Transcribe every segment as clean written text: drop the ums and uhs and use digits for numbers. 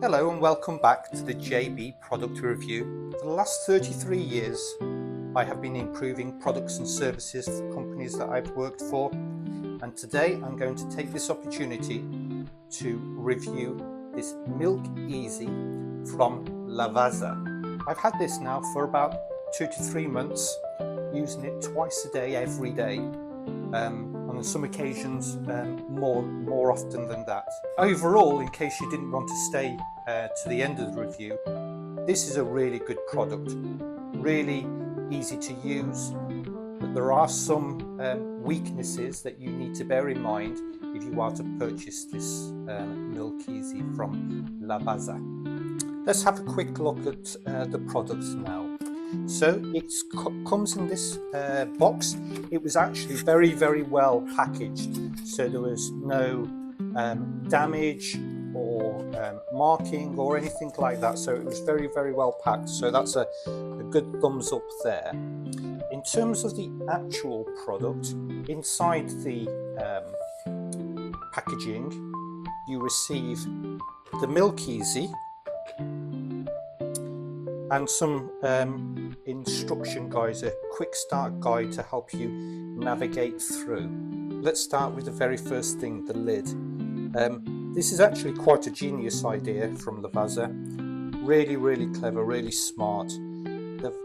Hello and welcome back to the JB product review. For the last 33 years I have been improving products and services for companies that I've worked for, and today I'm going to take this opportunity to review this Milk Easy from Lavazza. I've had this now for about 2 to 3 months, using it twice a day every day. On some occasions more often than that. Overall, in case you didn't want to stay to the end of the review, this is a really good product, really easy to use, but there are some weaknesses that you need to bear in mind if you are to purchase this Milk Easy from Lavazza. Let's have a quick look at the products now. So it comes in this box. It was actually very well packaged, so there was no damage or marking or anything like that, so it was very well packed, so that's a good thumbs up there. In terms of the actual product, inside the packaging you receive the Milk Easy and some instruction guides, a quick start guide to help you navigate through. Let's start with the very first thing, the lid. This is actually quite a genius idea from Lavazza. Really clever, really smart. They've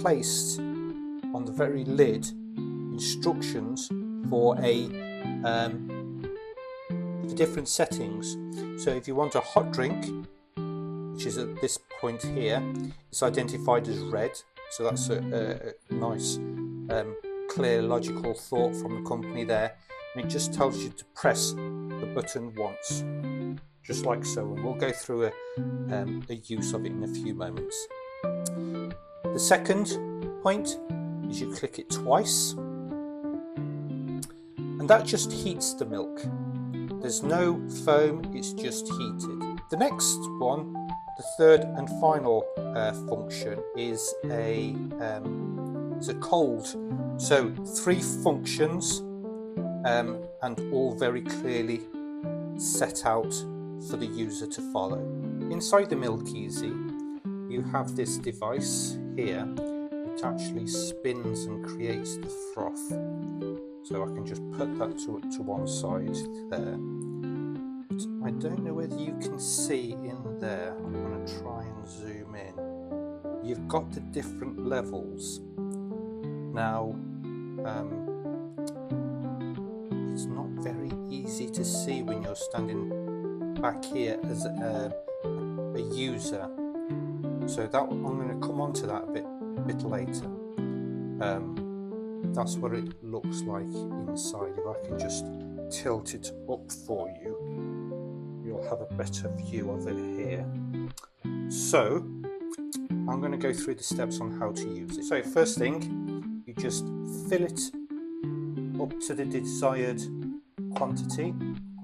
placed on the very lid instructions for for different settings. So if you want a hot drink, which is at this point here, it's identified as red, so that's a nice clear logical thought from the company there, and it just tells you to press the button once, just like so, and we'll go through a use of it in a few moments. The second point is you click it twice and that just heats the milk. There's no foam, it's just heated. The next one, the third and final function, is a cold. So 3 functions and all very clearly set out for the user to follow. Inside the Milk Easy you have this device here which actually spins and creates the froth. So I can just put that to one side there. I don't know whether you can see in there. I'm going to try and zoom in. You've got the different levels. Now, it's not very easy to see when you're standing back here as a user. So that I'm going to come on to that a bit later. That's what it looks like inside. If I can just tilt it up for you, you'll have a better view of it here. So I'm going to go through the steps on how to use it. So first thing, you just fill it up to the desired quantity.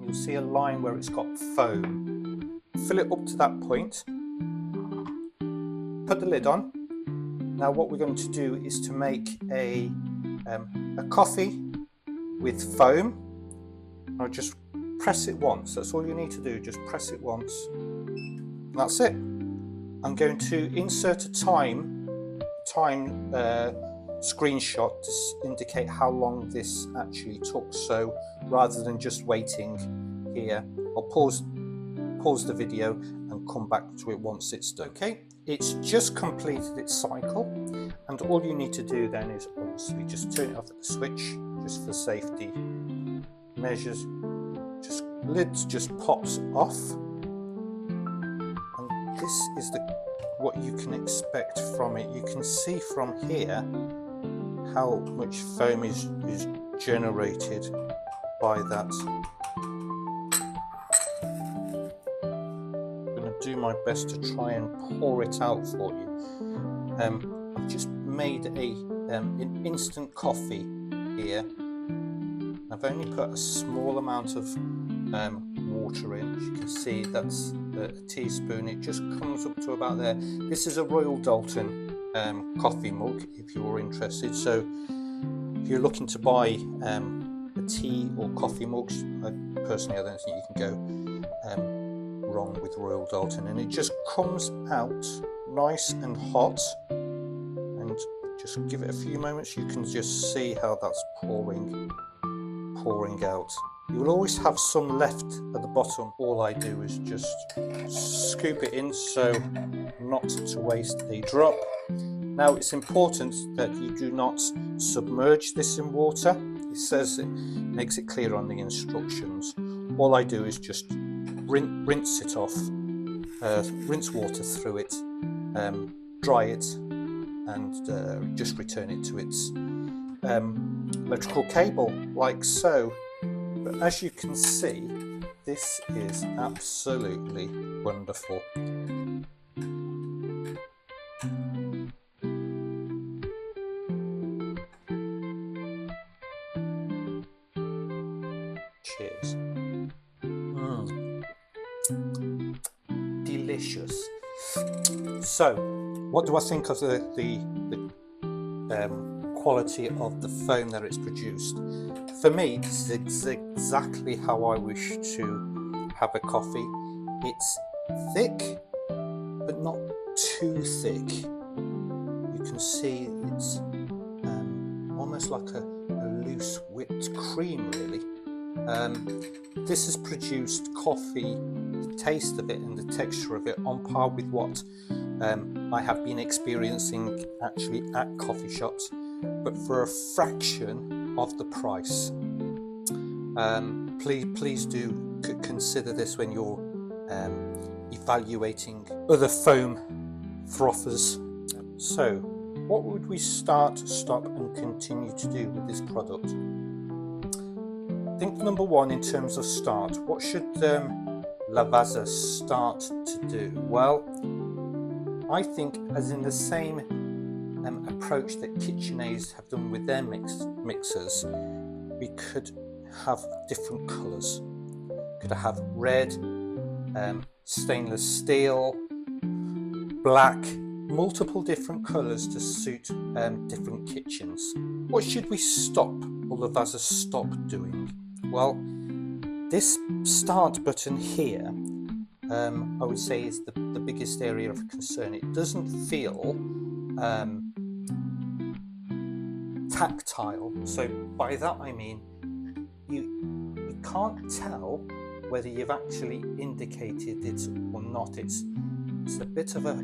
You'll see a line where it's got foam. Fill it up to that point. Put the lid on. Now what we're going to do is to make a coffee with foam. I'll just press it once. That's all you need to do, just press it once. That's it. I'm going to insert a time screenshot to indicate how long this actually took. So rather than just waiting here, I'll pause the video and come back to it once it's done. Okay, it's just completed its cycle, and all you need to do then is obviously just turn it off at the switch, just for safety measures. Just lid just pops off, and this is what you can expect from it. You can see from here how much foam is generated by that. I'm going to do my best to try and pour it out for you. I've just made an instant coffee here. I've only put a small amount of water in. As you can see, that's a teaspoon. It just comes up to about there. This is a Royal Dalton coffee mug, if you're interested. So if you're looking to buy a tea or coffee mugs, personally I don't think you can go wrong with Royal Doulton, and it just comes out nice and hot. And just give it a few moments, you can just see how that's pouring out. You will always have some left at the bottom. All I do is just scoop it in so not to waste a drop. Now it's important that you do not submerge this in water. It says, it makes it clear on the instructions. All I do is just rinse it off, rinse water through it, dry it, and just return it to its electrical cable, like so. But as you can see, this is absolutely wonderful. Cheers. Delicious. So, what do I think of the quality of the foam that it's produced? For me, this is exactly how I wish to have a coffee. It's thick, but not too thick. You can see it's almost like a loose whipped cream, really. This has produced coffee, the taste of it and the texture of it, on par with what I have been experiencing actually at coffee shops, but for a fraction of the price. Please do consider this when you're evaluating other foam frothers. So, what would we start, stop and continue to do with this product? I think number one, in terms of start, what should Lavazza start to do? Well, I think, as in the same approach that KitchenAid have done with their mixers, we could have different colours. Could have red, stainless steel, black, multiple different colours to suit different kitchens. What should we stop, or Lavazza stop doing? Well, this start button here, I would say, is the biggest area of concern. It doesn't feel tactile. So by that I mean you can't tell whether you've actually indicated it or not. It's a bit of a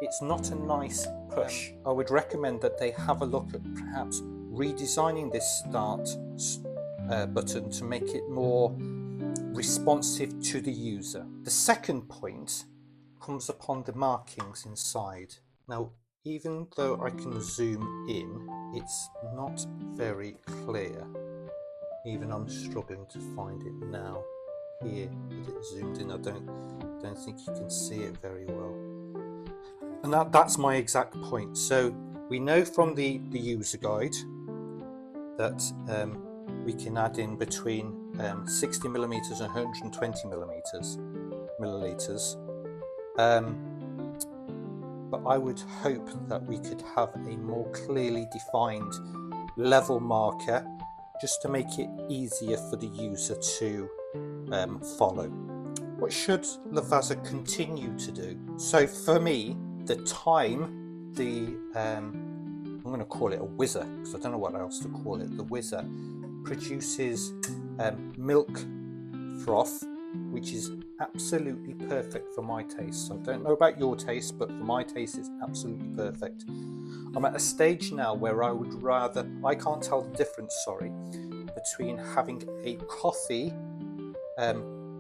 it's not a nice push. I would recommend that they have a look at perhaps redesigning this start button to make it more responsive to the user. The second point comes upon the markings inside. Now, even though I can zoom in, it's not very clear. Even I'm struggling to find it now. Here, with it zoomed in, I don't think you can see it very well. And that's my exact point. So we know from the user guide that we can add in between 60 millimeters and 120 milliliters. But I would hope that we could have a more clearly defined level marker, just to make it easier for the user to follow. What should Lavazza continue to do? So for me, the time, I'm going to call it a whizzer, because I don't know what else to call it. The whizzer produces milk froth, which is absolutely perfect for my taste. So I don't know about your taste, but for my taste it's absolutely perfect. I'm at a stage now where I can't tell the difference, between having a coffee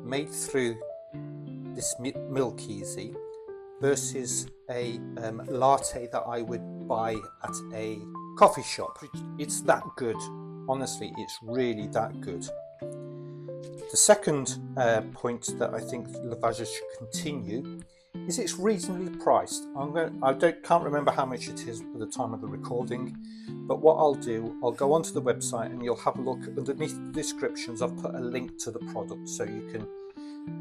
made through this Milk Easy versus a latte that I would buy at a coffee shop. It's that good. Honestly, it's really that good. The second point that I think Lavazza should continue is it's reasonably priced. Can't remember how much it is at the time of the recording, but what I'll do, I'll go onto the website and you'll have a look underneath the descriptions. I've put a link to the product so you can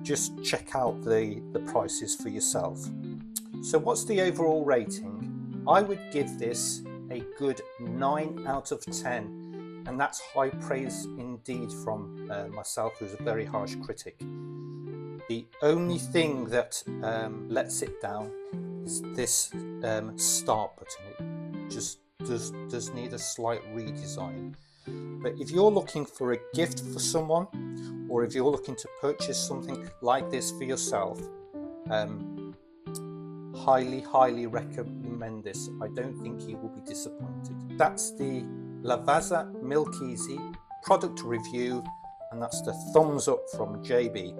just check out the prices for yourself. So what's the overall rating? I would give this a good 9 out of 10, and that's high praise indeed from myself, who's a very harsh critic. The only thing that lets it down is this start button. It just does need a slight redesign. But if you're looking for a gift for someone, or if you're looking to purchase something like this for yourself, highly recommend this. I don't think you will be disappointed. That's the Lavazza Milk Easy product review, and that's the thumbs up from JB.